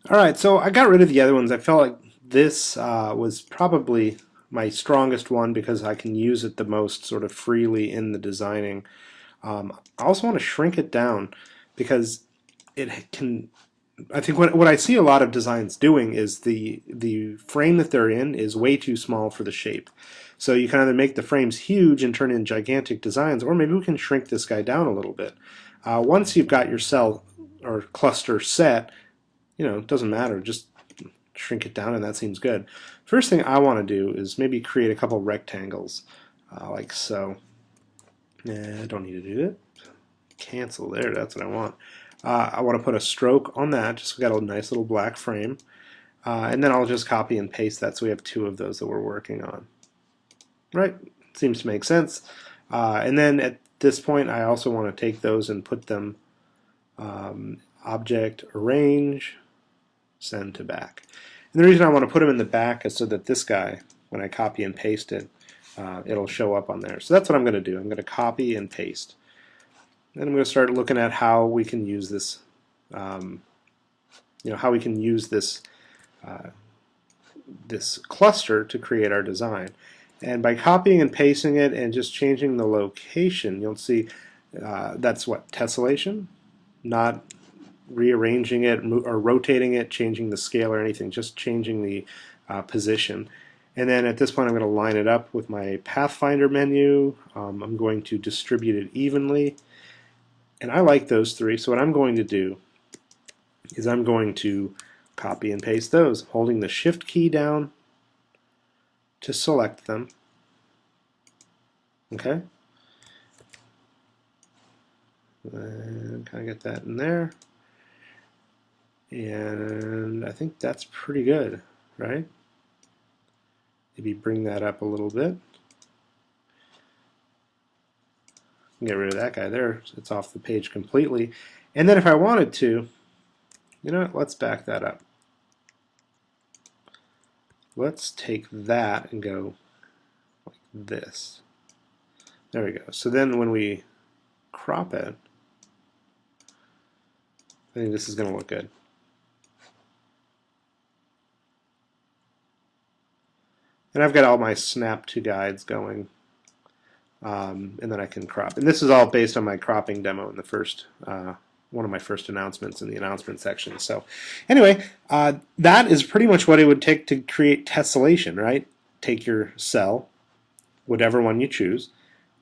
All right, so I got rid of the other ones. I felt like this was probably my strongest one because I can use it the most sort of freely in the designing. I also want to shrink it down because it can. I think what I see a lot of designs doing is the frame that they're in is way too small for the shape. So you can either make the frames huge and turn in gigantic designs, or maybe we can shrink this guy down a little bit. Once you've got your cell or cluster set, it doesn't matter. Just shrink it down, and that seems good. First thing I want to do is maybe create a couple rectangles, like so. I don't need to do it. Cancel there. That's what I want. I want to put a stroke on that, just so we got a nice little black frame. And then I'll just copy and paste that so we have two of those that we're working on. Right? Seems to make sense. And then at this point, I also want to take those and put them object arrange, send to back. And the reason I want to put them in the back is so that this guy, when I copy and paste it, it'll show up on there. So that's what I'm going to do. I'm going to copy and paste. Then I'm going to start looking at how we can use this, how we can use this cluster to create our design. And by copying and pasting it and just changing the location, you'll see that's what, tessellation? Not rearranging it or rotating it, changing the scale or anything, just changing the position. And then at this point I'm going to line it up with my Pathfinder menu. I'm going to distribute it evenly. And I like those three, so what I'm going to do is I'm going to copy and paste those, holding the Shift key down to select them. Okay? And kind of get that in there. And I think that's pretty good, right? Maybe bring that up a little bit. Get rid of that guy there. So it's off the page completely. And then if I wanted to, let's back that up. Let's take that and go like this. There we go. So then when we crop it, I think this is going to look good. And I've got all my snap to guides going. And then I can crop. And this is all based on my cropping demo in the first one of my first announcements in the announcement section. So anyway, that is pretty much what it would take to create tessellation, right? Take your cell, whatever one you choose,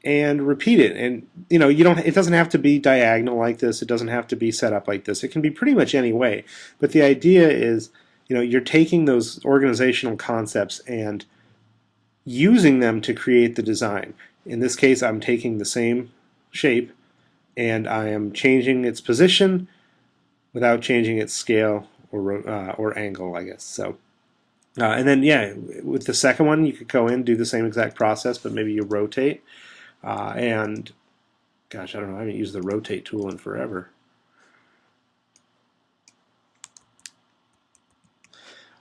and repeat it. And you don't. It doesn't have to be diagonal like this. It doesn't have to be set up like this. It can be pretty much any way. But the idea is, you're taking those organizational concepts and using them to create the design. In this case, I'm taking the same shape and I am changing its position without changing its scale or angle, I guess. So, and then yeah, with the second one, you could go in, do the same exact process, but maybe you rotate. And gosh, I don't know, I haven't used the rotate tool in forever.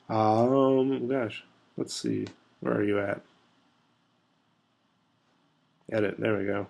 Gosh, let's see, where are you at? Edit, there we go.